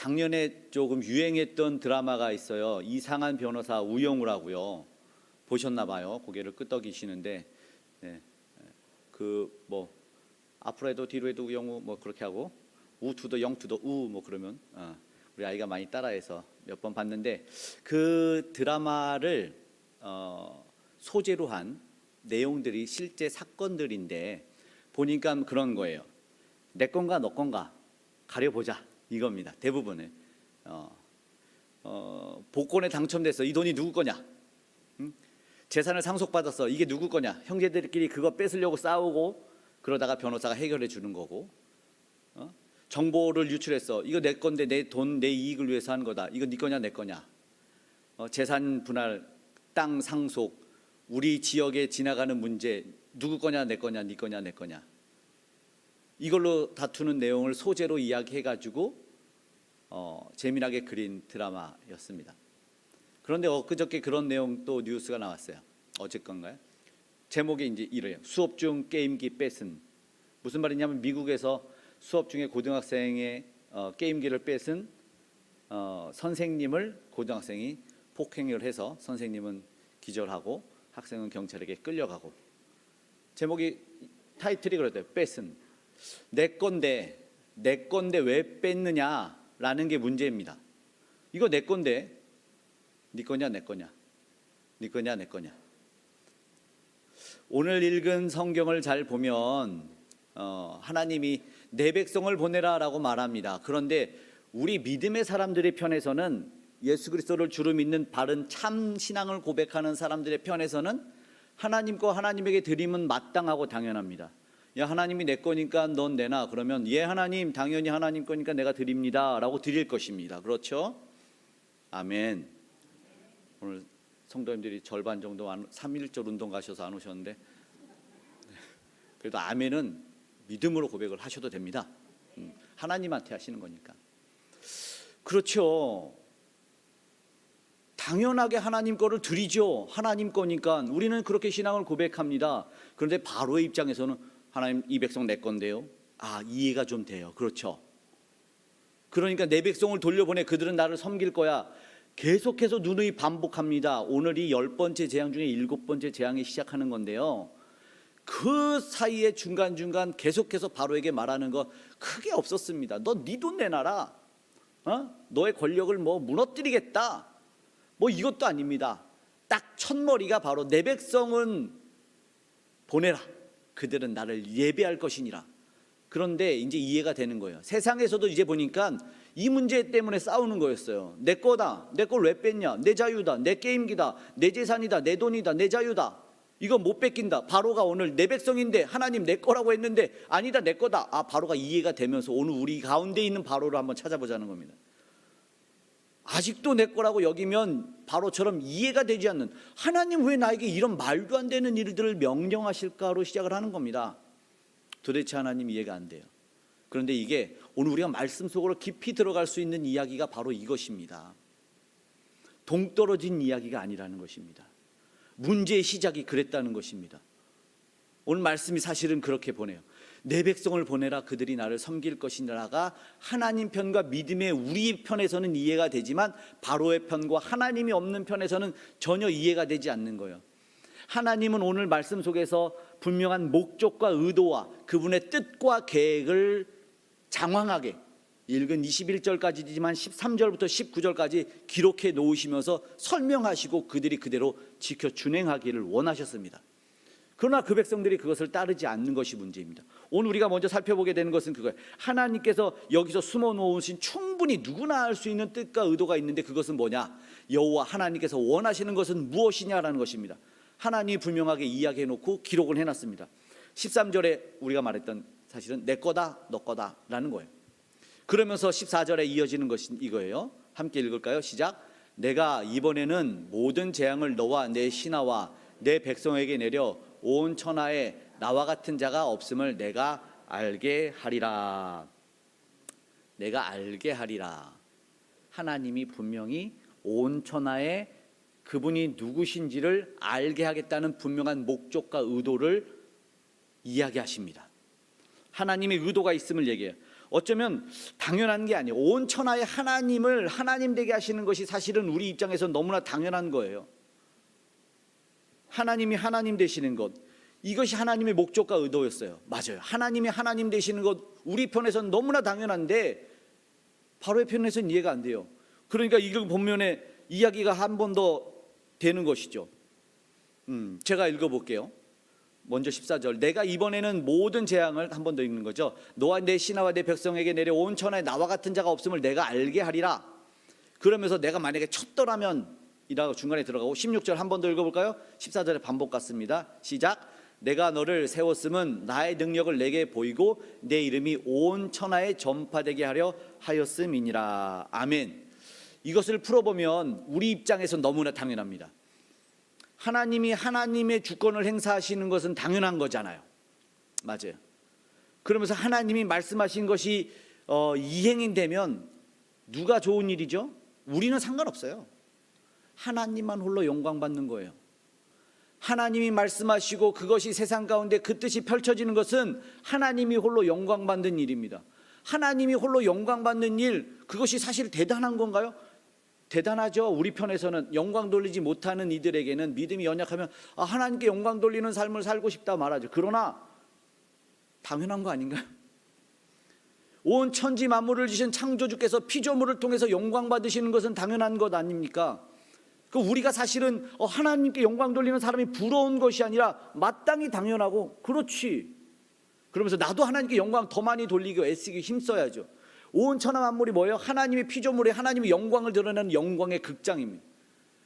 작년에 조금 유행했던 드라마가 있어요. 이상한 변호사 우영우라고요. 보셨나 봐요. 고개를 끄덕이시는데, 네. 그 뭐 앞으로 해도 뒤로 해도 우영우 뭐 그렇게 하고 우투더 영투더 우 뭐 그러면 우리 아이가 많이 따라해서 몇 번 봤는데, 그 드라마를 소재로 한 내용들이 실제 사건들인데 보니까 그런 거예요. 내 건가 너 건가 가려보자 이겁니다. 대부분은 복권에 당첨됐어. 이 돈이 누구 거냐? 응? 재산을 상속받았어. 이게 누구 거냐? 형제들끼리 그거 뺏으려고 싸우고 그러다가 변호사가 해결해 주는 거고, 정보를 유출했어. 이거 내 건데 내 돈, 내 이익을 위해서 한 거다. 이거 네 거냐 내 거냐? 재산 분할, 땅 상속, 우리 지역에 지나가는 문제 누구 거냐 내 거냐 네 거냐 내 거냐, 이걸로 다투는 내용을 소재로 이야기해가지고 재미나게 그린 드라마였습니다. 그런데 엊그저께 그런 내용 또 뉴스가 나왔어요. 어제건가요? 제목이 이제 이래요. 수업 중 게임기 뺏은. 무슨 말이냐면 미국에서 수업 중에 고등학생의 게임기를 뺏은 선생님을 고등학생이 폭행을 해서 선생님은 기절하고 학생은 경찰에게 끌려가고, 제목이 타이틀이 그랬대요. 뺏은. 내 건데 왜 뺐느냐라는 게 문제입니다. 이거 내 건데 네 거냐 내 거냐, 네 거냐 내 거냐. 오늘 읽은 성경을 잘 보면 하나님이 내 백성을 보내라라고 말합니다. 그런데 우리 믿음의 사람들의 편에서는, 예수 그리스도를 주로 믿는 바른 참 신앙을 고백하는 사람들의 편에서는 하나님과 하나님에게 드림은 마땅하고 당연합니다. 야, 하나님이 내 거니까 넌 내놔. 그러면 예 하나님, 당연히 하나님 거니까 내가 드립니다 라고 드릴 것입니다. 그렇죠? 아멘. 오늘 성도님들이 절반 정도 3.1절 운동 가셔서 안 오셨는데, 그래도 아멘은 믿음으로 고백을 하셔도 됩니다. 하나님한테 하시는 거니까. 그렇죠. 당연하게 하나님 거를 드리죠. 하나님 거니까 우리는 그렇게 신앙을 고백합니다. 그런데 바로의 입장에서는 하나님, 이 백성 내 건데요. 이해가 좀 돼요. 그렇죠. 그러니까 내 백성을 돌려보내. 그들은 나를 섬길 거야. 계속해서 누누이 반복합니다. 오늘이 10번째 재앙 중에 7번째 재앙이 시작하는 건데요. 그 사이에 중간중간 계속해서 바로에게 말하는 거 크게 없었습니다. 너 네 돈 내놔라. 너의 권력을 뭐 무너뜨리겠다. 뭐 이것도 아닙니다. 딱 첫머리가 바로 내 백성은 보내라. 그들은 나를 예배할 것이니라. 그런데 이제 이해가 되는 거예요. 세상에서도 이제 보니까 이 문제 때문에 싸우는 거였어요. 내 거다. 내 걸 왜 뺐냐? 내 자유다. 내 게임기다. 내 재산이다. 내 돈이다. 내 자유다. 이거 못 뺏긴다. 바로가 오늘 내 백성인데 하나님 내 거라고 했는데 아니다 내 거다. 바로가 이해가 되면서 오늘 우리 가운데 있는 바로를 한번 찾아보자는 겁니다. 아직도 내 거라고 여기면 바로처럼 이해가 되지 않는, 하나님 왜 나에게 이런 말도 안 되는 일들을 명령하실까로 시작을 하는 겁니다. 도대체 하나님 이해가 안 돼요. 그런데 이게 오늘 우리가 말씀 속으로 깊이 들어갈 수 있는 이야기가 바로 이것입니다. 동떨어진 이야기가 아니라는 것입니다. 문제의 시작이 그랬다는 것입니다. 오늘 말씀이 사실은 그렇게 보내요. 내 백성을 보내라. 그들이 나를 섬길 것이라가 하나님 편과 믿음의 우리 편에서는 이해가 되지만 바로의 편과 하나님이 없는 편에서는 전혀 이해가 되지 않는 거예요. 하나님은 오늘 말씀 속에서 분명한 목적과 의도와 그분의 뜻과 계획을 장황하게 읽은 21절까지지만 13절부터 19절까지 기록해 놓으시면서 설명하시고 그들이 그대로 지켜 준행하기를 원하셨습니다. 그러나 그 백성들이 그것을 따르지 않는 것이 문제입니다. 오늘 우리가 먼저 살펴보게 되는 것은 그거예요. 하나님께서 여기서 숨어 놓으신 충분히 누구나 알 수 있는 뜻과 의도가 있는데 그것은 뭐냐? 여호와 하나님께서 원하시는 것은 무엇이냐라는 것입니다. 하나님이 분명하게 이야기해 놓고 기록을 해놨습니다. 13절에 우리가 말했던 사실은 내 거다 너 거다 라는 거예요. 그러면서 14절에 이어지는 것이 이거예요. 함께 읽을까요? 시작. 내가 이번에는 모든 재앙을 너와 내 신하와 내 백성에게 내려 온 천하에 나와 같은 자가 없음을 내가 알게 하리라. 내가 알게 하리라. 하나님이 분명히 온 천하에 그분이 누구신지를 알게 하겠다는 분명한 목적과 의도를 이야기하십니다. 하나님의 의도가 있음을 얘기해요. 어쩌면 당연한 게 아니에요. 온 천하의 하나님을 하나님 되게 하시는 것이 사실은 우리 입장에서 너무나 당연한 거예요. 하나님이 하나님 되시는 것, 이것이 하나님의 목적과 의도였어요. 맞아요. 하나님이 하나님 되시는 것 우리 편에서는 너무나 당연한데 바로의 편에서는 이해가 안 돼요. 그러니까 이걸 본면에 이야기가 한 번 더 되는 것이죠. 제가 읽어볼게요. 먼저 14절, 내가 이번에는 모든 재앙을 한 번 더 읽는 거죠. 너와 내 신하와 내 백성에게 내려 온 천하에 나와 같은 자가 없음을 내가 알게 하리라. 그러면서 내가 만약에 쳤더라면 이라고 중간에 들어가고 16절 한 번 더 읽어볼까요? 14절에 반복 같습니다. 시작. 내가 너를 세웠음은 나의 능력을 내게 보이고 내 이름이 온 천하에 전파되게 하려 하였음이니라. 아멘. 이것을 풀어보면 우리 입장에서 너무나 당연합니다. 하나님이 하나님의 주권을 행사하시는 것은 당연한 거잖아요. 맞아요. 그러면서 하나님이 말씀하신 것이 이행이 되면 누가 좋은 일이죠? 우리는 상관없어요. 하나님만 홀로 영광 받는 거예요. 하나님이 말씀하시고 그것이 세상 가운데 그 뜻이 펼쳐지는 것은 하나님이 홀로 영광 받는 일입니다. 하나님이 홀로 영광 받는 일, 그것이 사실 대단한 건가요? 대단하죠. 우리 편에서는 영광 돌리지 못하는 이들에게는 믿음이 연약하면 하나님께 영광 돌리는 삶을 살고 싶다 말하죠. 그러나 당연한 거 아닌가요? 온 천지 만물을 지신 창조주께서 피조물을 통해서 영광 받으시는 것은 당연한 것 아닙니까? 우리가 사실은 하나님께 영광 돌리는 사람이 부러운 것이 아니라 마땅히 당연하고, 그렇지, 그러면서 나도 하나님께 영광 더 많이 돌리고 애쓰기 힘써야죠. 온 천하 만물이 뭐예요? 하나님의 피조물에 하나님의 영광을 드러내는 영광의 극장입니다.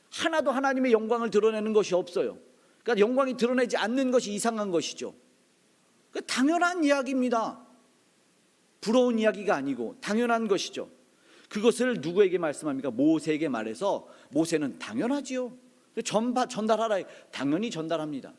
하나도 하나님의 영광을 드러내는 것이 없어요. 그러니까 영광이 드러내지 않는 것이 이상한 것이죠. 그러니까 당연한 이야기입니다. 부러운 이야기가 아니고 당연한 것이죠. 그것을 누구에게 말씀합니까? 모세에게 말해서 모세는 당연하지요. 전달하라. 당연히 전달합니다.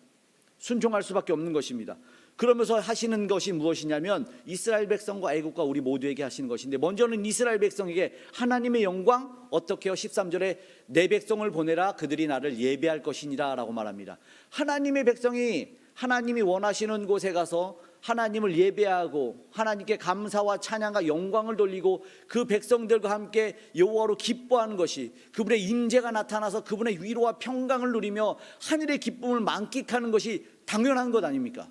순종할 수밖에 없는 것입니다. 그러면서 하시는 것이 무엇이냐면 이스라엘 백성과 애국과 우리 모두에게 하시는 것인데, 먼저는 이스라엘 백성에게 하나님의 영광 어떻게 해요? 13절에 내 백성을 보내라 그들이 나를 예배할 것이니라 라고 말합니다. 하나님의 백성이 하나님이 원하시는 곳에 가서 하나님을 예배하고 하나님께 감사와 찬양과 영광을 돌리고 그 백성들과 함께 여호와로 기뻐하는 것이, 그분의 임재가 나타나서 그분의 위로와 평강을 누리며 하늘의 기쁨을 만끽하는 것이 당연한 것 아닙니까?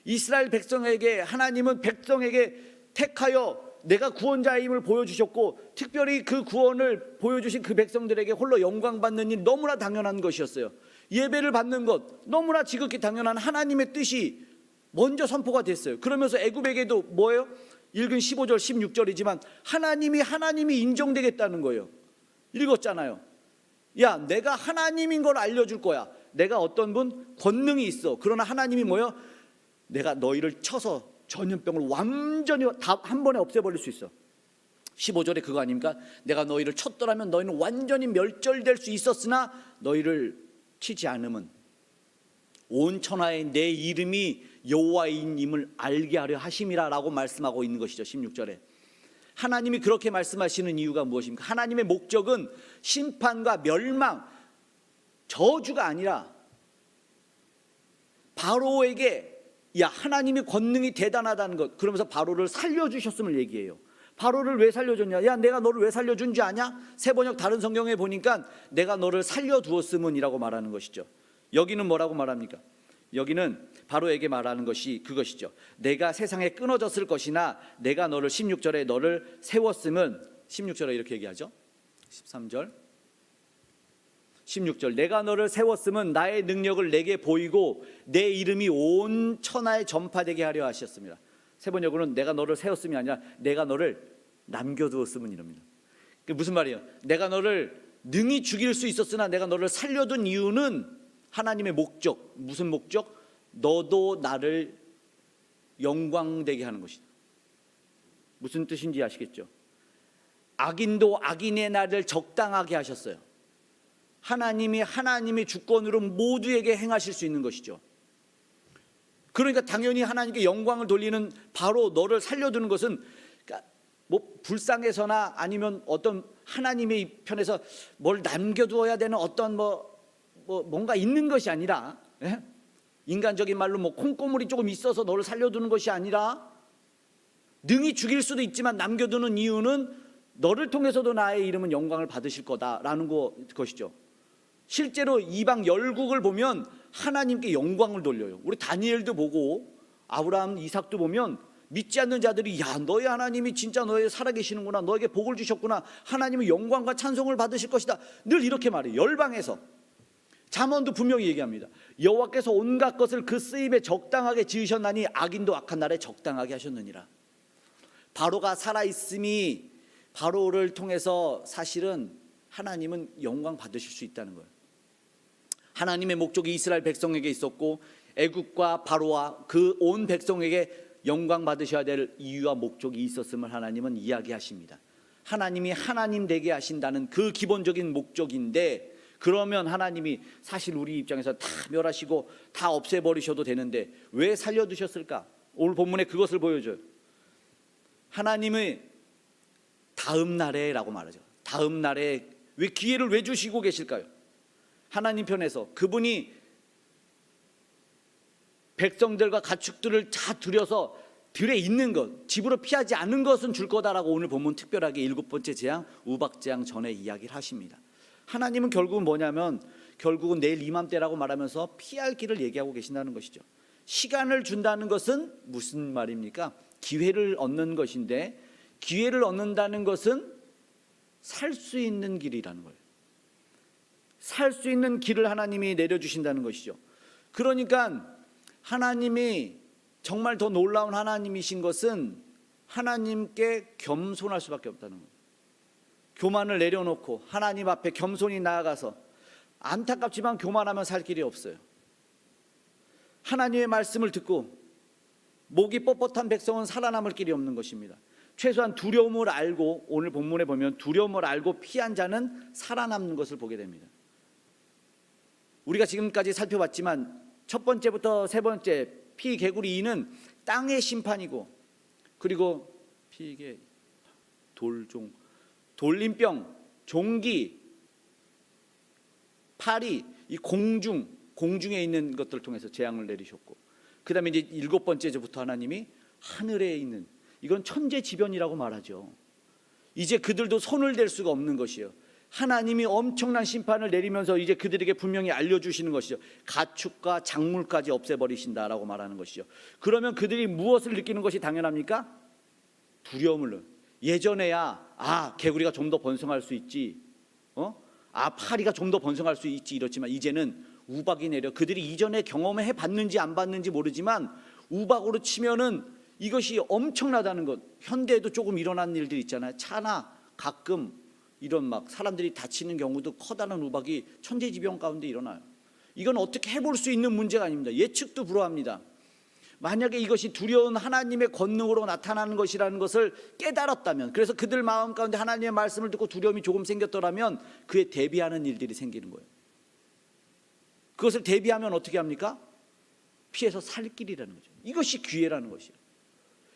이스라엘 백성에게 하나님은 백성에게 택하여 내가 구원자임을 보여주셨고, 특별히 그 구원을 보여주신 그 백성들에게 홀로 영광 받는 일 너무나 당연한 것이었어요. 예배를 받는 것 너무나 지극히 당연한 하나님의 뜻이 먼저 선포가 됐어요. 그러면서 애굽에게도 뭐예요? 읽은 15절 16절이지만 하나님이 인정되겠다는 거예요. 읽었잖아요. 야, 내가 하나님인 걸 알려줄 거야. 내가 어떤 분 권능이 있어. 그러나 하나님이 뭐예요? 내가 너희를 쳐서 전염병을 완전히 다 한 번에 없애버릴 수 있어. 15절에 그거 아닙니까? 내가 너희를 쳤더라면 너희는 완전히 멸절될 수 있었으나 너희를 치지 않으면 온 천하에 내 이름이 여호와인임을 알게 하려 하심이라 라고 말씀하고 있는 것이죠. 16절에 하나님이 그렇게 말씀하시는 이유가 무엇입니까? 하나님의 목적은 심판과 멸망, 저주가 아니라 바로에게 야, 하나님의 권능이 대단하다는 것, 그러면서 바로를 살려주셨음을 얘기해요. 바로를 왜 살려줬냐? 야, 내가 너를 왜 살려준 줄 아냐? 세번역 다른 성경에 보니까 내가 너를 살려두었음은 이라고 말하는 것이죠. 여기는 뭐라고 말합니까? 여기는 바로에게 말하는 것이 그것이죠. 내가 세상에 끊어졌을 것이나 내가 너를 16절에 너를 세웠음은, 16절에 이렇게 얘기하죠. 13절 16절 내가 너를 세웠음은 나의 능력을 내게 보이고 내 이름이 온 천하에 전파되게 하려 하셨습니다. 세번역으로는 내가 너를 세웠음이 아니라 내가 너를 남겨두었음은 이럽니다. 그게 무슨 말이에요? 내가 너를 능히 죽일 수 있었으나 내가 너를 살려둔 이유는 하나님의 목적. 무슨 목적? 너도 나를 영광되게 하는 것이다. 무슨 뜻인지 아시겠죠? 악인도 악인의 나를 적당하게 하셨어요. 하나님의 주권으로 모두에게 행하실 수 있는 것이죠. 그러니까 당연히 하나님께 영광을 돌리는 바로 너를 살려두는 것은 뭐 불쌍해서나 아니면 어떤 하나님의 편에서 뭘 남겨두어야 되는 어떤 뭔가 있는 것이 아니라, 인간적인 말로 콩고물이 조금 있어서 너를 살려두는 것이 아니라 능히 죽일 수도 있지만 남겨두는 이유는 너를 통해서도 나의 이름은 영광을 받으실 거다라는 것이죠. 실제로 이방 열국을 보면 하나님께 영광을 돌려요. 우리 다니엘도 보고 아브라함, 이삭도 보면 믿지 않는 자들이 야, 너희 하나님이 진짜 너희 살아계시는구나, 너에게 복을 주셨구나, 하나님은 영광과 찬송을 받으실 것이다, 늘 이렇게 말해요. 열방에서. 잠언도 분명히 얘기합니다. 여호와께서 온갖 것을 그 쓰임에 적당하게 지으셨나니 악인도 악한 날에 적당하게 하셨느니라. 바로가 살아있음이 바로를 통해서 사실은 하나님은 영광 받으실 수 있다는 거예요. 하나님의 목적이 이스라엘 백성에게 있었고 애굽과 바로와 그 온 백성에게 영광 받으셔야 될 이유와 목적이 있었음을 하나님은 이야기하십니다. 하나님이 하나님 되게 하신다는 그 기본적인 목적인데, 그러면 하나님이 사실 우리 입장에서 다 멸하시고 다 없애버리셔도 되는데 왜 살려두셨을까? 오늘 본문에 그것을 보여줘요. 하나님의 다음 날에라고 말하죠. 다음 날에 왜 기회를 왜 주시고 계실까요? 하나님 편에서 그분이 백성들과 가축들을 다 들여서 들에 있는 것, 집으로 피하지 않는 것은 줄 거다라고 오늘 본문 특별하게 일곱 번째 재앙, 우박재앙 전에 이야기를 하십니다. 하나님은 결국은 뭐냐면 결국은 내일 이맘때라고 말하면서 피할 길을 얘기하고 계신다는 것이죠. 시간을 준다는 것은 무슨 말입니까? 기회를 얻는 것인데, 기회를 얻는다는 것은 살 수 있는 길이라는 거예요. 살 수 있는 길을 하나님이 내려주신다는 것이죠. 그러니까 하나님이 정말 더 놀라운 하나님이신 것은 하나님께 겸손할 수밖에 없다는 거예요. 교만을 내려놓고 하나님 앞에 겸손히 나아가서, 안타깝지만 교만하면 살 길이 없어요. 하나님의 말씀을 듣고 목이 뻣뻣한 백성은 살아남을 길이 없는 것입니다. 최소한 두려움을 알고, 오늘 본문에 보면 두려움을 알고 피한 자는 살아남는 것을 보게 됩니다. 우리가 지금까지 살펴봤지만 첫 번째부터 세 번째 피, 개구리, 이는 땅의 심판이고, 그리고 피개, 돌종, 돌림병, 종기, 파리, 이 공중에 있는 것들을 통해서 재앙을 내리셨고, 그 다음에 이제 일곱 번째부터 하나님이 하늘에 있는, 이건 천재지변이라고 말하죠. 이제 그들도 손을 댈 수가 없는 것이에요. 하나님이 엄청난 심판을 내리면서 이제 그들에게 분명히 알려주시는 것이죠. 가축과 작물까지 없애버리신다라고 말하는 것이죠. 그러면 그들이 무엇을 느끼는 것이 당연합니까? 두려움을. 예전에야 개구리가 좀 더 번성할 수 있지, 파리가 좀 더 번성할 수 있지 이렇지만, 이제는 우박이 내려, 그들이 이전에 경험해 봤는지 안 봤는지 모르지만 우박으로 치면은 이것이 엄청나다는 것. 현대에도 조금 일어난 일들 있잖아요. 차나 가끔 이런 막 사람들이 다치는 경우도 커다란 우박이 천재지변 가운데 일어나요. 이건 어떻게 해볼 수 있는 문제가 아닙니다. 예측도 불허합니다. 만약에 이것이 두려운 하나님의 권능으로 나타나는 것이라는 것을 깨달았다면, 그래서 그들 마음 가운데 하나님의 말씀을 듣고 두려움이 조금 생겼더라면 그에 대비하는 일들이 생기는 거예요. 그것을 대비하면 어떻게 합니까? 피해서 살 길이라는 거죠. 이것이 기회라는 것이에요.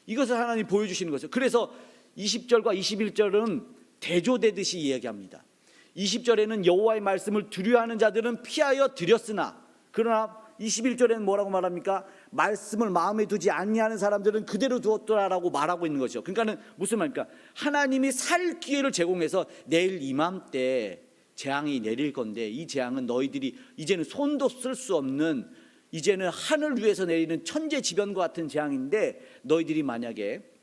이것을 하나님 보여주시는 거죠. 그래서 20절과 21절은 대조되듯이 이야기합니다. 20절에는 여호와의 말씀을 두려워하는 자들은 피하여 들였으나, 그러나 21절에는 뭐라고 말합니까? 말씀을 마음에 두지 아니하는 사람들은 그대로 두었더라라고 말하고 있는 거죠. 그러니까는 무슨 말입니까? 하나님이 살 기회를 제공해서 내일 이맘때 재앙이 내릴 건데, 이 재앙은 너희들이 이제는 손도 쓸 수 없는, 이제는 하늘 위에서 내리는 천재지변과 같은 재앙인데, 너희들이 만약에,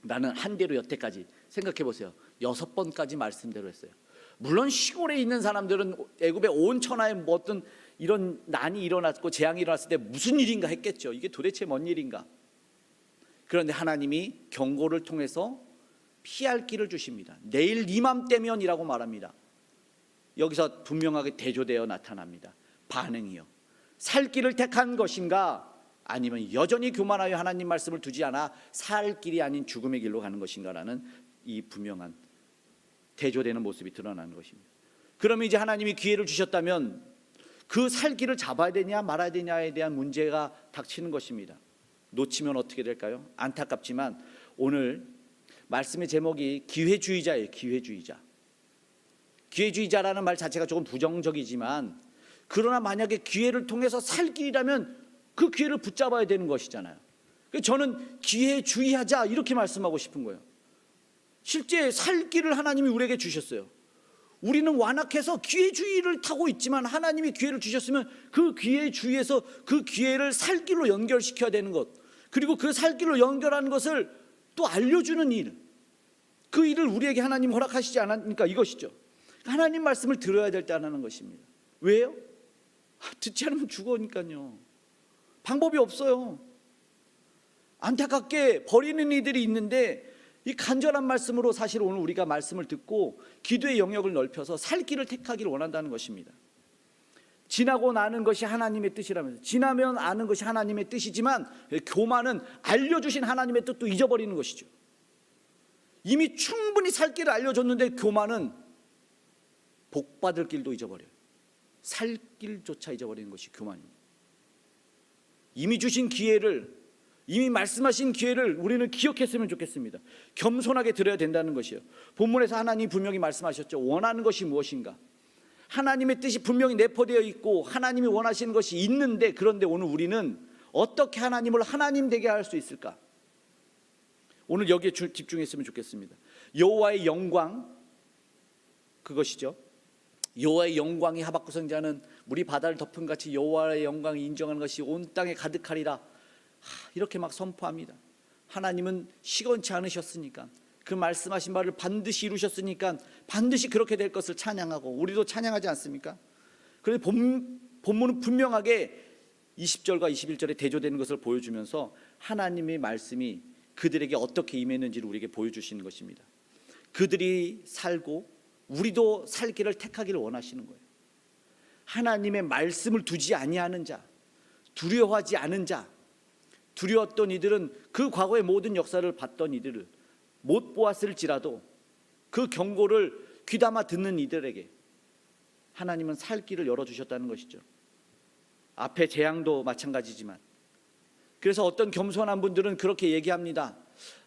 나는 한 대로 여태까지 생각해 보세요. 6번까지 말씀대로 했어요. 물론 시골에 있는 사람들은 애굽의 온 천하에 뭐 어떤 이런 난이 일어났고 재앙이 일어났을 때 무슨 일인가 했겠죠. 이게 도대체 뭔 일인가. 그런데 하나님이 경고를 통해서 피할 길을 주십니다. 내일 이맘때면이라고 말합니다. 여기서 분명하게 대조되어 나타납니다. 반응이요. 살 길을 택한 것인가, 아니면 여전히 교만하여 하나님 말씀을 두지 않아 살 길이 아닌 죽음의 길로 가는 것인가라는 이 분명한 대조되는 모습이 드러나는 것입니다. 그러면 이제 하나님이 기회를 주셨다면 그 살 길을 잡아야 되냐 말아야 되냐에 대한 문제가 닥치는 것입니다. 놓치면 어떻게 될까요? 안타깝지만 오늘 말씀의 제목이 기회주의자예요. 기회주의자라는 말 자체가 조금 부정적이지만, 그러나 만약에 기회를 통해서 살 길이라면 그 기회를 붙잡아야 되는 것이잖아요. 저는 기회에 주의하자 이렇게 말씀하고 싶은 거예요. 실제 살 길을 하나님이 우리에게 주셨어요. 우리는 완악해서 기회 주의를 타고 있지만 하나님이 기회를 주셨으면 그 기회에 주의해서 그 기회를 살 길로 연결시켜야 되는 것, 그리고 그 살 길로 연결하는 것을 또 알려주는 일, 그 일을 우리에게 하나님 허락하시지 않았니까 이것이죠. 하나님 말씀을 들어야 될 때 하는 것입니다. 왜요? 듣지 않으면 죽으니까요. 방법이 없어요. 안타깝게 버리는 이들이 있는데, 이 간절한 말씀으로 사실 오늘 우리가 말씀을 듣고 기도의 영역을 넓혀서 살 길을 택하기를 원한다는 것입니다. 지나고 나는 것이 하나님의 뜻이라면서, 지나면 아는 것이 하나님의 뜻이지만 교만은 알려주신 하나님의 뜻도 잊어버리는 것이죠. 이미 충분히 살 길을 알려줬는데 교만은 복받을 길도 잊어버려요. 살 길조차 잊어버리는 것이 교만입니다. 이미 주신 기회를, 이미 말씀하신 기회를 우리는 기억했으면 좋겠습니다. 겸손하게 드려야 된다는 것이에요. 본문에서 하나님이 분명히 말씀하셨죠. 원하는 것이 무엇인가? 하나님의 뜻이 분명히 내포되어 있고 하나님이 원하시는 것이 있는데, 그런데 오늘 우리는 어떻게 하나님을 하나님 되게 할 수 있을까? 오늘 여기에 집중했으면 좋겠습니다. 여호와의 영광, 그것이죠. 여호와의 영광이, 하박국 선지자는 물이 바다를 덮은 같이 여호와의 영광을 인정하는 것이 온 땅에 가득하리라, 이렇게 막 선포합니다. 하나님은 시건치 않으셨으니까, 그 말씀하신 바를 반드시 이루셨으니까 반드시 그렇게 될 것을 찬양하고, 우리도 찬양하지 않습니까? 그런데 본문은 분명하게 20절과 21절에 대조되는 것을 보여주면서 하나님의 말씀이 그들에게 어떻게 임했는지를 우리에게 보여주시는 것입니다. 그들이 살고 우리도 살 길을 택하기를 원하시는 거예요. 하나님의 말씀을 두지 아니하는 자, 두려워하지 않은 자, 두려웠던 이들은 그 과거의 모든 역사를 봤던 이들을 못 보았을지라도 그 경고를 귀담아 듣는 이들에게 하나님은 살 길을 열어주셨다는 것이죠. 앞에 재앙도 마찬가지지만, 그래서 어떤 겸손한 분들은 그렇게 얘기합니다.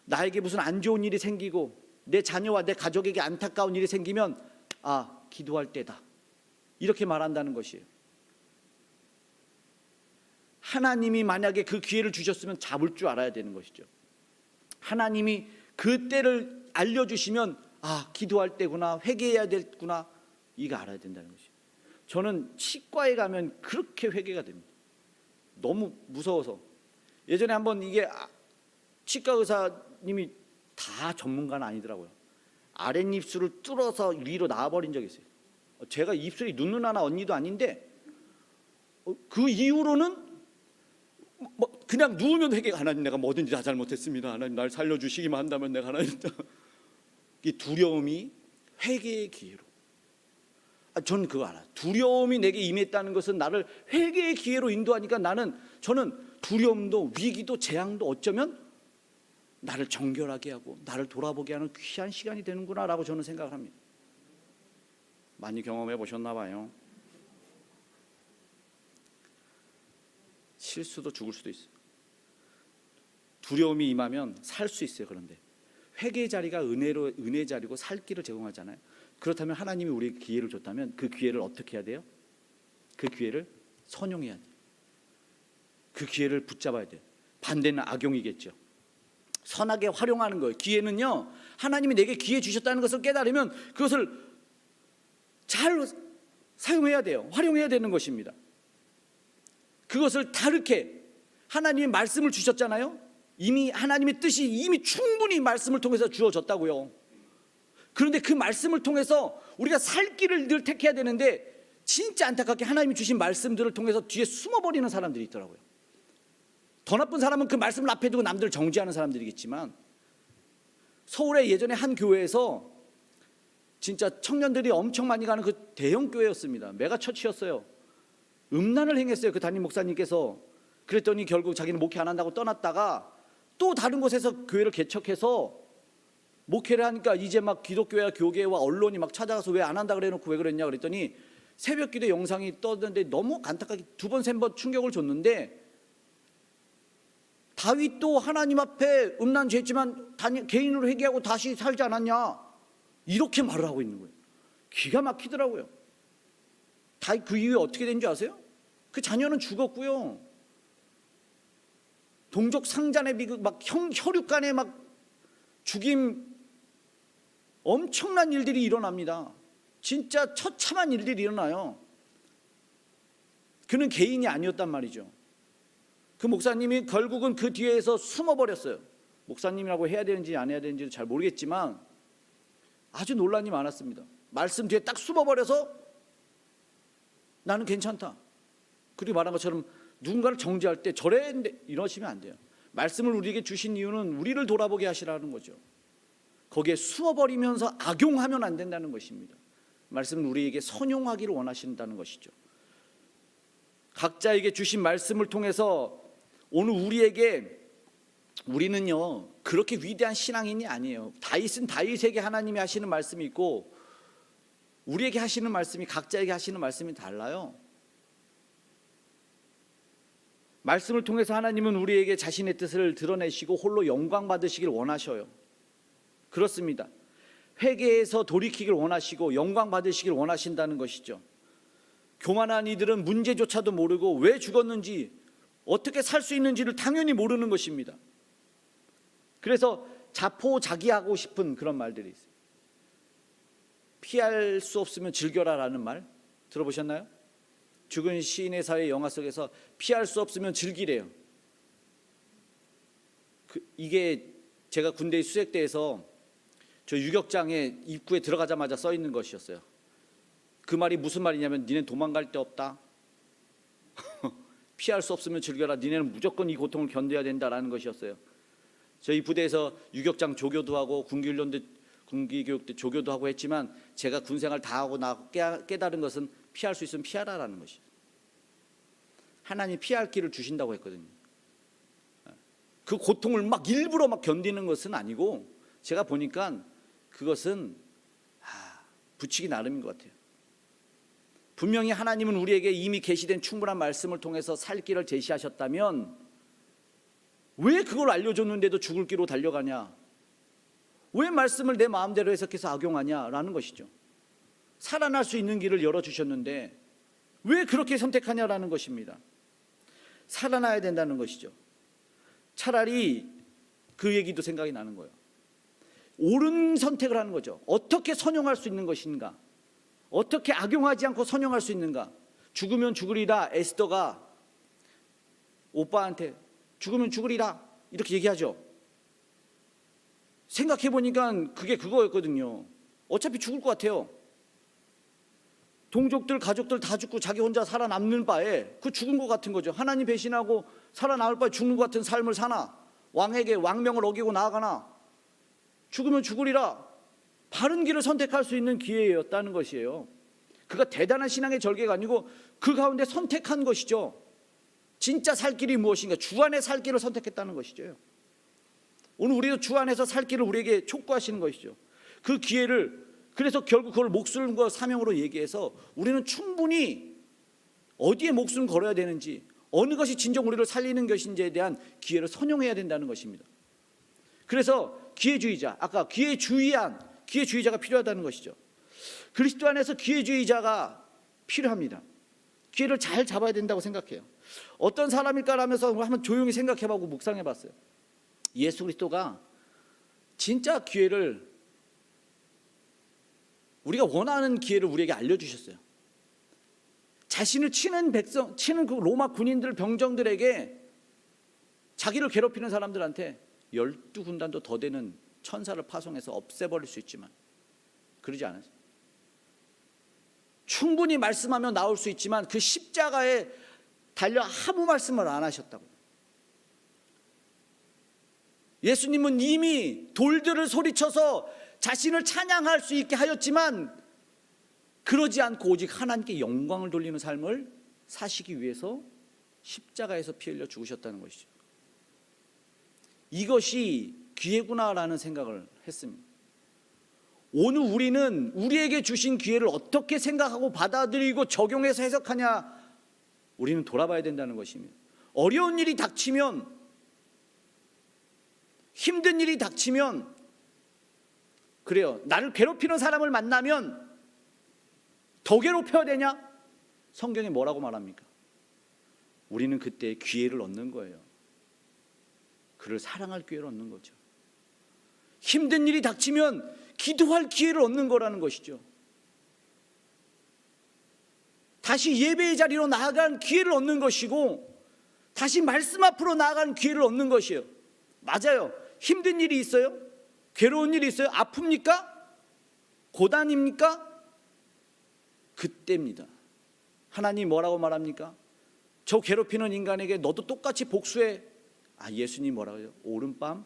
나에게 무슨 안 좋은 일이 생기고 내 자녀와 내 가족에게 안타까운 일이 생기면 기도할 때다, 이렇게 말한다는 것이에요. 하나님이 만약에 그 기회를 주셨으면 잡을 줄 알아야 되는 것이죠. 하나님이 그 때를 알려주시면 기도할 때구나, 회개해야 되구나, 이거 알아야 된다는 것이에요. 저는 치과에 가면 그렇게 회개가 됩니다. 너무 무서워서. 예전에 한번 이게 치과 의사님이 다 전문가는 아니더라고요. 아랫입술을 뚫어서 위로 나와버린 적이 있어요. 제가 입술이 눈누나나 언니도 아닌데 그 이후로는 그냥 누우면 회개가, 하나님 내가 뭐든지 다 잘못했습니다, 하나님 날 살려주시기만 한다면 내가 하나님, 이 두려움이 회개의 기회로, 저는 그거 알아요. 두려움이 내게 임했다는 것은 나를 회개의 기회로 인도하니까 저는 두려움도 위기도 재앙도 어쩌면 나를 정결하게 하고 나를 돌아보게 하는 귀한 시간이 되는구나 라고 저는 생각을 합니다. 많이 경험해 보셨나 봐요. 실수도 죽을 수도 있어요. 두려움이 임하면 살 수 있어요. 그런데 회개의 자리가 은혜의 자리고 살 길을 제공하잖아요. 그렇다면 하나님이 우리에게 기회를 줬다면 그 기회를 어떻게 해야 돼요? 그 기회를 선용해야 돼요. 그 기회를 붙잡아야 돼요. 반대는 악용이겠죠. 선하게 활용하는 거예요. 기회는요, 하나님이 내게 기회 주셨다는 것을 깨달으면 그것을 잘 사용해야 돼요. 활용해야 되는 것입니다. 그것을 다르게, 하나님이 말씀을 주셨잖아요. 이미 하나님의 뜻이 이미 충분히 말씀을 통해서 주어졌다고요. 그런데 그 말씀을 통해서 우리가 살 길을 늘 택해야 되는데, 진짜 안타깝게 하나님이 주신 말씀들을 통해서 뒤에 숨어버리는 사람들이 있더라고요. 더 나쁜 사람은 그 말씀을 앞에 두고 남들을 정죄하는 사람들이겠지만, 서울의 예전에 한 교회에서 진짜 청년들이 엄청 많이 가는 그 대형 교회였습니다. 메가처치였어요. 음란을 행했어요, 그 담임 목사님께서. 그랬더니 결국 자기는 목회 안 한다고 떠났다가 또 다른 곳에서 교회를 개척해서 목회를 하니까 이제 막 기독교회와 교계와 언론이 막 찾아가서 왜 안 한다 그래놓고 왜 그랬냐 그랬더니 새벽 기도 영상이 떴는데 너무 안타깝게 2번, 3번 충격을 줬는데, 다윗도 하나님 앞에 음란 죄했지만 개인으로 회개하고 다시 살지 않았냐, 이렇게 말을 하고 있는 거예요. 기가 막히더라고요. 다윗 그 이후에 어떻게 된 줄 아세요? 그 자녀는 죽었고요. 동족 상잔의 비극, 막 혈육 간의 막 죽임, 엄청난 일들이 일어납니다. 진짜 처참한 일들이 일어나요. 그는 개인이 아니었단 말이죠. 그 목사님이 결국은 그 뒤에서 숨어버렸어요. 목사님이라고 해야 되는지 안 해야 되는지도 잘 모르겠지만 아주 논란이 많았습니다. 말씀 뒤에 딱 숨어버려서 나는 괜찮다. 그리고 말한 것처럼 누군가를 정죄할 때 저래 이러시면 안 돼요. 말씀을 우리에게 주신 이유는 우리를 돌아보게 하시라는 거죠. 거기에 숨어버리면서 악용하면 안 된다는 것입니다. 말씀은 우리에게 선용하기를 원하신다는 것이죠. 각자에게 주신 말씀을 통해서 오늘 우리는요 그렇게 위대한 신앙인이 아니에요. 다윗은 다윗에게 하나님이 하시는 말씀이 있고 우리에게 하시는 말씀이, 각자에게 하시는 말씀이 달라요. 말씀을 통해서 하나님은 우리에게 자신의 뜻을 드러내시고 홀로 영광 받으시길 원하셔요. 그렇습니다. 회개해서 돌이키길 원하시고 영광 받으시길 원하신다는 것이죠. 교만한 이들은 문제조차도 모르고 왜 죽었는지, 어떻게 살 수 있는지를 당연히 모르는 것입니다. 그래서 자포자기하고 싶은 그런 말들이 있어요. 피할 수 없으면 즐겨라라는 말 들어보셨나요? 죽은 시인의 사회 영화 속에서 피할 수 없으면 즐기래요. 이게 제가 군대 수색대에서 저 유격장에 입구에 들어가자마자 써 있는 것이었어요. 그 말이 무슨 말이냐면 니네 도망갈 데 없다. 피할 수 없으면 즐겨라. 니네는 무조건 이 고통을 견뎌야 된다라는 것이었어요. 저희 부대에서 유격장 조교도 하고 군기훈련도, 군기교육 때 조교도 하고 했지만 제가 군생활 다 하고 나 깨달은 것은 피할 수 있으면 피하라라는 것이에요. 하나님 피할 길을 주신다고 했거든요. 그 고통을 막 일부러 막 견디는 것은 아니고 제가 보니까 그것은 붙이기 나름인 것 같아요. 분명히 하나님은 우리에게 이미 계시된 충분한 말씀을 통해서 살 길을 제시하셨다면 왜 그걸 알려줬는데도 죽을 길로 달려가냐? 왜 말씀을 내 마음대로 해석해서 악용하냐라는 것이죠. 살아날 수 있는 길을 열어주셨는데 왜 그렇게 선택하냐라는 것입니다. 살아나야 된다는 것이죠. 차라리 그 얘기도 생각이 나는 거예요. 옳은 선택을 하는 거죠. 어떻게 선용할 수 있는 것인가? 어떻게 악용하지 않고 선용할 수 있는가? 죽으면 죽으리라. 에스더가 오빠한테 죽으면 죽으리라 이렇게 얘기하죠. 생각해 보니까 그게 그거였거든요. 어차피 죽을 것 같아요. 동족들, 가족들 다 죽고 자기 혼자 살아남는 바에 그 죽은 것 같은 거죠. 하나님 배신하고 살아남을 바에 죽는 것 같은 삶을 사나, 왕에게 왕명을 어기고 나아가나, 죽으면 죽으리라. 바른 길을 선택할 수 있는 기회였다는 것이에요. 그가 대단한 신앙의 절개가 아니고 그 가운데 선택한 것이죠. 진짜 살 길이 무엇인가? 주 안에 살 길을 선택했다는 것이죠. 오늘 우리도 주 안에서 살 길을 우리에게 촉구하시는 것이죠. 그 기회를, 그래서 결국 그걸 목숨과 사명으로 얘기해서 우리는 충분히 어디에 목숨을 걸어야 되는지, 어느 것이 진정 우리를 살리는 것인지에 대한 기회를 선용해야 된다는 것입니다. 그래서 기회주의자, 아까 기회주의자가 필요하다는 것이죠. 그리스도 안에서 기회주의자가 필요합니다. 기회를 잘 잡아야 된다고 생각해요. 어떤 사람일까라면서 한번 조용히 생각해보고 묵상해봤어요. 예수 그리스도가 진짜 기회를, 우리가 원하는 기회를 우리에게 알려주셨어요. 자신을 치는 그 로마 군인들, 병정들에게, 자기를 괴롭히는 사람들한테 12군단도 더 되는 천사를 파송해서 없애버릴 수 있지만 그러지 않았어요. 충분히 말씀하며 나올 수 있지만 그 십자가에 달려 아무 말씀을 안 하셨다고. 예수님은 이미 돌들을 소리쳐서 자신을 찬양할 수 있게 하였지만 그러지 않고 오직 하나님께 영광을 돌리는 삶을 사시기 위해서 십자가에서 피 흘려 죽으셨다는 것이죠. 이것이 기회구나라는 생각을 했습니다. 오늘 우리는 우리에게 주신 기회를 어떻게 생각하고 받아들이고 적용해서 해석하냐, 우리는 돌아봐야 된다는 것입니다. 어려운 일이 닥치면, 힘든 일이 닥치면, 그래요, 나를 괴롭히는 사람을 만나면 더 괴롭혀야 되냐? 성경에 뭐라고 말합니까? 우리는 그때 기회를 얻는 거예요. 그를 사랑할 기회를 얻는 거죠. 힘든 일이 닥치면 기도할 기회를 얻는 거라는 것이죠. 다시 예배의 자리로 나아간 기회를 얻는 것이고, 다시 말씀 앞으로 나아가는 기회를 얻는 것이에요. 맞아요. 힘든 일이 있어요? 괴로운 일이 있어요? 아픕니까? 고단입니까? 그때입니다. 하나님 뭐라고 말합니까? 저 괴롭히는 인간에게 너도 똑같이 복수해. 예수님 뭐라고 해요? 오른밤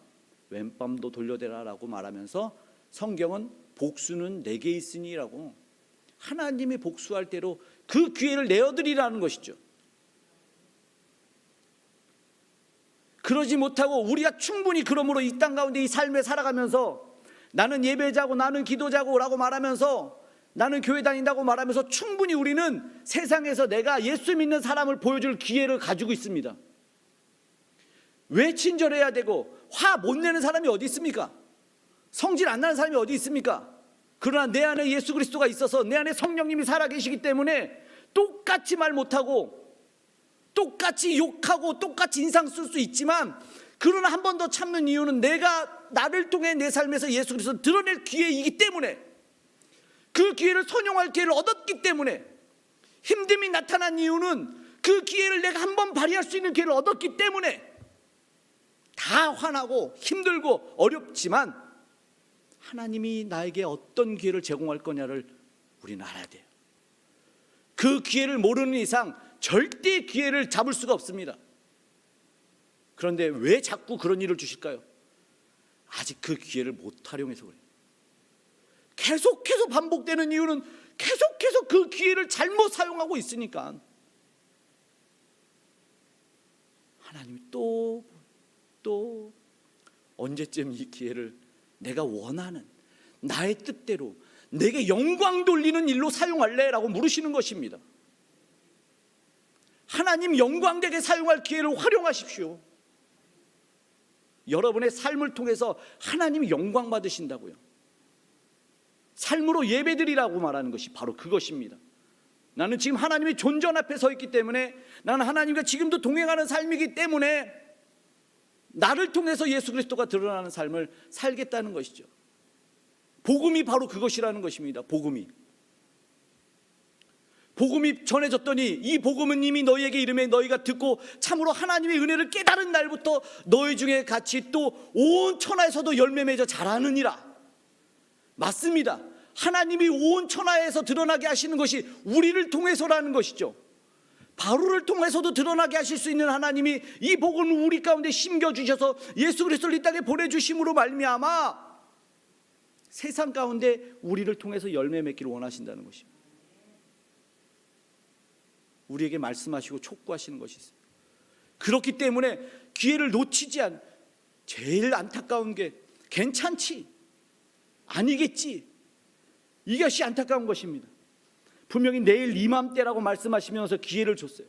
왼밤도 돌려대라라고 말하면서 성경은 복수는 내게 있으니라고, 하나님이 복수할 대로 그 기회를 내어드리라는 것이죠. 그러지 못하고 우리가 충분히 그러므로 이 땅 가운데 이 삶에 살아가면서 나는 예배자고 나는 기도자고 라고 말하면서 나는 교회 다닌다고 말하면서 충분히 우리는 세상에서 내가 예수 믿는 사람을 보여줄 기회를 가지고 있습니다. 왜 친절해야 되고 화 못 내는 사람이 어디 있습니까? 성질 안 나는 사람이 어디 있습니까? 그러나 내 안에 예수 그리스도가 있어서 내 안에 성령님이 살아계시기 때문에 똑같이 말 못하고 똑같이 욕하고 똑같이 인상 쓸 수 있지만, 그러나 한 번 더 참는 이유는 내가 나를 통해 내 삶에서 예수 그리스도를 드러낼 기회이기 때문에, 그 기회를 선용할 기회를 얻었기 때문에, 힘듦이 나타난 이유는 그 기회를 내가 한 번 발휘할 수 있는 기회를 얻었기 때문에, 다 화나고 힘들고 어렵지만 하나님이 나에게 어떤 기회를 제공할 거냐를 우리는 알아야 돼요. 그 기회를 모르는 이상 절대 기회를 잡을 수가 없습니다. 그런데 왜 자꾸 그런 일을 주실까요? 아직 그 기회를 못 활용해서 그래요. 계속해서 반복되는 이유는 계속해서 그 기회를 잘못 사용하고 있으니까. 하나님이 또 언제쯤 이 기회를 내가 원하는 나의 뜻대로 내게 영광 돌리는 일로 사용할래? 라고 물으시는 것입니다. 하나님 영광되게 사용할 기회를 활용하십시오. 여러분의 삶을 통해서 하나님이 영광 받으신다고요. 삶으로 예배드리라고 말하는 것이 바로 그것입니다. 나는 지금 하나님의 존전 앞에 서 있기 때문에, 나는 하나님과 지금도 동행하는 삶이기 때문에 나를 통해서 예수 그리스도가 드러나는 삶을 살겠다는 것이죠. 복음이 바로 그것이라는 것입니다. 복음이 전해졌더니 이 복음은 이미 너희에게 이름에 너희가 듣고 참으로 하나님의 은혜를 깨달은 날부터 너희 중에 같이 또 온 천하에서도 열매 맺어 자라느니라. 맞습니다. 하나님이 온 천하에서 드러나게 하시는 것이 우리를 통해서라는 것이죠. 바로를 통해서도 드러나게 하실 수 있는 하나님이 이 복음을 우리 가운데 심겨주셔서 예수 그리스도를 이 땅에 보내주심으로 말미암아 세상 가운데 우리를 통해서 열매 맺기를 원하신다는 것입니다. 우리에게 말씀하시고 촉구하시는 것이 있어요. 그렇기 때문에 기회를 놓치지 않, 제일 안타까운 게 괜찮지, 아니겠지, 이것이 안타까운 것입니다. 분명히 내일 이맘때라고 말씀하시면서 기회를 줬어요.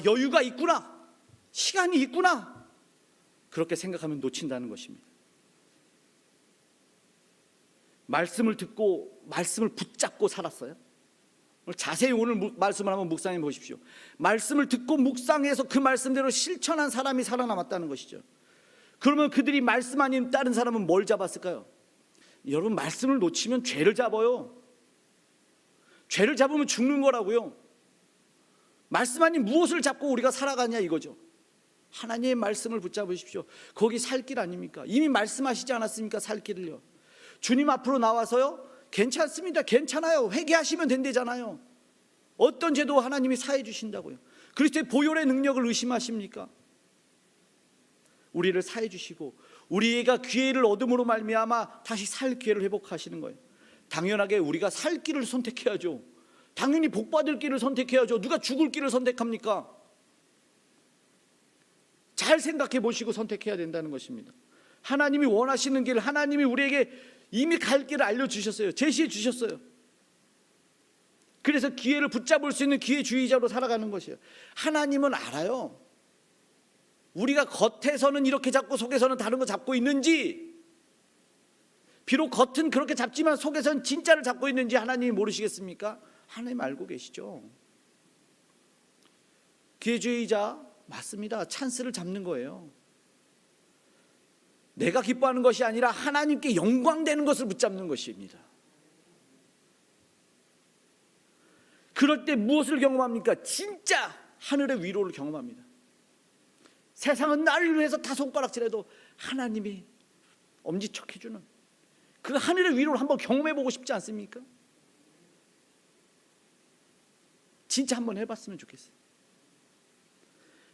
여유가 있구나, 시간이 있구나, 그렇게 생각하면 놓친다는 것입니다. 말씀을 듣고 말씀을 붙잡고 살았어요. 자세히 오늘 말씀을 한번 묵상해 보십시오. 말씀을 듣고 묵상해서 그 말씀대로 실천한 사람이 살아남았다는 것이죠. 그러면 그들이 말씀 아닌 다른 사람은 뭘 잡았을까요? 여러분, 말씀을 놓치면 죄를 잡아요. 죄를 잡으면 죽는 거라고요. 말씀 아닌 무엇을 잡고 우리가 살아가냐 이거죠. 하나님의 말씀을 붙잡으십시오. 거기 살 길 아닙니까? 이미 말씀하시지 않았습니까? 살 길을요. 주님 앞으로 나와서요, 괜찮습니다, 괜찮아요, 회개하시면 된대잖아요. 어떤 죄도 하나님이 사해 주신다고요. 그리스도의 보혈의 능력을 의심하십니까? 우리를 사해 주시고 우리가 기회를 얻음으로 말미암아 다시 살 기회를 회복하시는 거예요. 당연하게 우리가 살 길을 선택해야죠. 당연히 복받을 길을 선택해야죠. 누가 죽을 길을 선택합니까? 잘 생각해 보시고 선택해야 된다는 것입니다. 하나님이 원하시는 길, 하나님이 우리에게 이미 갈 길을 알려주셨어요. 제시해 주셨어요. 그래서 기회를 붙잡을 수 있는 기회주의자로 살아가는 것이에요. 하나님은 알아요. 우리가 겉에서는 이렇게 잡고 속에서는 다른 거 잡고 있는지, 비록 겉은 그렇게 잡지만 속에서는 진짜를 잡고 있는지 하나님이 모르시겠습니까? 하나님 알고 계시죠. 기회주의자 맞습니다. 찬스를 잡는 거예요. 내가 기뻐하는 것이 아니라 하나님께 영광되는 것을 붙잡는 것입니다. 그럴 때 무엇을 경험합니까? 진짜 하늘의 위로를 경험합니다. 세상은 나를 위해서 다 손가락질해도 하나님이 엄지척해주는 그 하늘의 위로를 한번 경험해보고 싶지 않습니까? 진짜 한번 해봤으면 좋겠어요.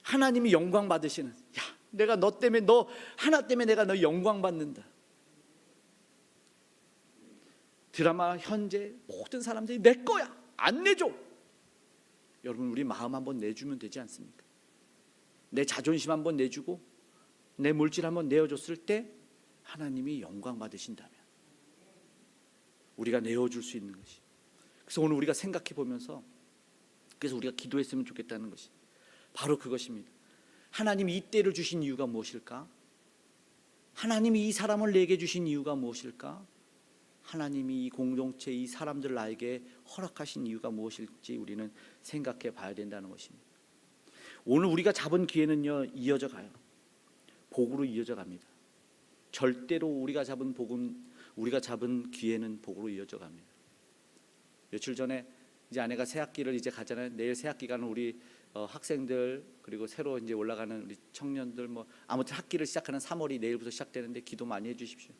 하나님이 영광 받으시는, 야, 내가 너 때문에, 너 하나 때문에 내가 너 영광 받는다. 드라마 현재 모든 사람들이 내 거야, 안 내줘. 여러분, 우리 마음 한번 내주면 되지 않습니까? 내 자존심 한번 내주고 내 물질 한번 내어줬을 때 하나님이 영광 받으신다면 우리가 내어줄 수 있는 것이. 그래서 오늘 우리가 생각해 보면서, 그래서 우리가 기도했으면 좋겠다는 것이 바로 그것입니다. 하나님이 이 때를 주신 이유가 무엇일까? 하나님이 이 사람을 내게 주신 이유가 무엇일까? 하나님이 이 공동체, 이 사람들 나에게 허락하신 이유가 무엇일지 우리는 생각해 봐야 된다는 것입니다. 오늘 우리가 잡은 기회는요, 이어져 가요. 복으로 이어져 갑니다. 절대로 우리가 잡은 복은, 우리가 잡은 기회는 복으로 이어져 갑니다. 며칠 전에 이제 아내가 새학기를 이제 가잖아요. 내일 새학기가는 우리 학생들, 그리고 새로 이제 올라가는 우리 청년들, 뭐 아무튼 학기를 시작하는 3월이 내일부터 시작되는데 기도 많이 해주십시오.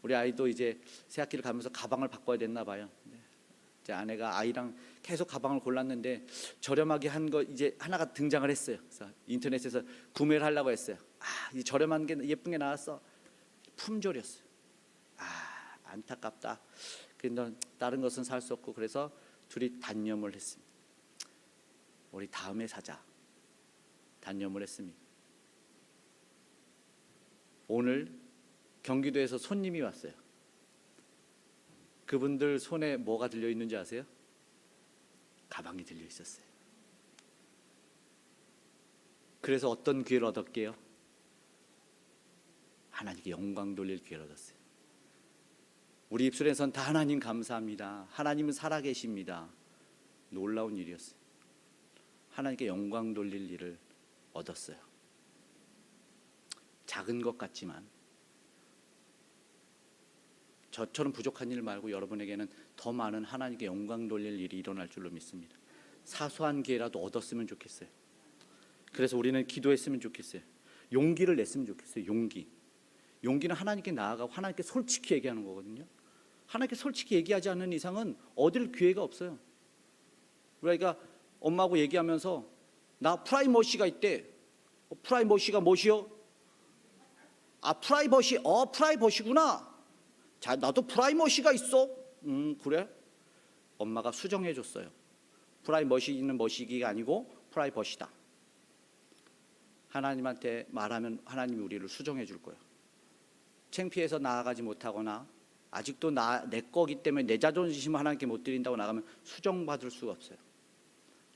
우리 아이도 이제 새학기를 가면서 가방을 바꿔야 됐나 봐요. 이제 아내가 아이랑 계속 가방을 골랐는데 저렴하게 한 거 이제 하나가 등장을 했어요. 그래서 인터넷에서 구매를 하려고 했어요. 이 저렴한 게 예쁜 게 나왔어. 품절이었어요. 안타깝다. 근데 다른 것은 살 수 없고, 그래서 둘이 단념을 했습니다. 우리 다음에 사자. 단념을 했습니다. 오늘 경기도에서 손님이 왔어요. 그분들 손에 뭐가 들려 있는지 아세요? 가방이 들려 있었어요. 그래서 어떤 기회를 얻었게요? 하나님께 영광 돌릴 기회를 얻었어요. 우리 입술에선 다 하나님 감사합니다, 하나님은 살아계십니다. 놀라운 일이었어요. 하나님께 영광 돌릴 일을 얻었어요. 작은 것 같지만 저처럼 부족한 일 말고 여러분에게는 더 많은 하나님께 영광 돌릴 일이 일어날 줄로 믿습니다. 사소한 기회라도 얻었으면 좋겠어요. 그래서 우리는 기도했으면 좋겠어요. 용기를 냈으면 좋겠어요. 용기는 하나님께 나아가고 하나님께 솔직히 얘기하는 거거든요. 하나님께 솔직히 얘기하지 않는 이상은 얻을 기회가 없어요. 우리가 엄마하고 얘기하면서 나 프라이머시가 있대. 프라이머시가 무엇이요? 프라이버시. 프라이버시구나. 자, 나도 프라이머시가 있어. 그래? 엄마가 수정해 줬어요. 프라이머시는 머시기가 아니고 프라이버시다. 하나님한테 말하면 하나님이 우리를 수정해 줄 거예요. 창피해서 나아가지 못하거나 아직도 내 거기 때문에 내 자존심을 하나님께 못 드린다고 나가면 수정받을 수가 없어요.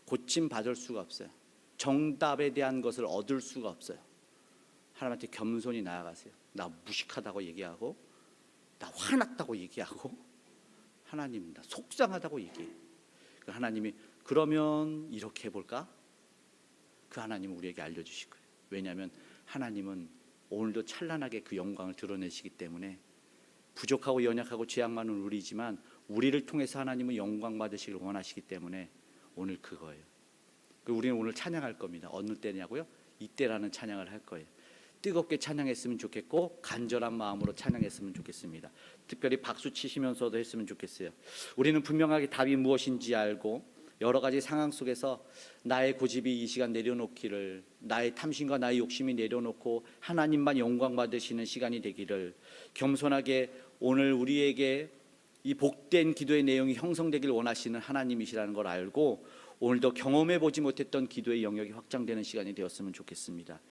고침받을 수가 없어요. 정답에 대한 것을 얻을 수가 없어요. 하나님한테 겸손히 나아가세요. 나 무식하다고 얘기하고, 나 화났다고 얘기하고, 하나님 나 속상하다고 얘기해. 하나님이 그러면 이렇게 해볼까? 그 하나님은 우리에게 알려주실 거예요. 왜냐하면 하나님은 오늘도 찬란하게 그 영광을 드러내시기 때문에, 부족하고 연약하고 죄악 많은 우리지만 우리를 통해서 하나님은 영광 받으시길 원하시기 때문에 오늘 그거예요. 우리는 오늘 찬양할 겁니다. 어느 때냐고요? 이때라는 찬양을 할 거예요. 뜨겁게 찬양했으면 좋겠고 간절한 마음으로 찬양했으면 좋겠습니다. 특별히 박수 치시면서도 했으면 좋겠어요. 우리는 분명하게 답이 무엇인지 알고 여러 가지 상황 속에서 나의 고집이 이 시간 내려놓기를, 나의 탐심과 나의 욕심이 내려놓고 하나님만 영광 받으시는 시간이 되기를, 겸손하게 오늘 우리에게 이 복된 기도의 내용이 형성되길 원하시는 하나님이시라는 걸 알고 오늘도 경험해 보지 못했던 기도의 영역이 확장되는 시간이 되었으면 좋겠습니다.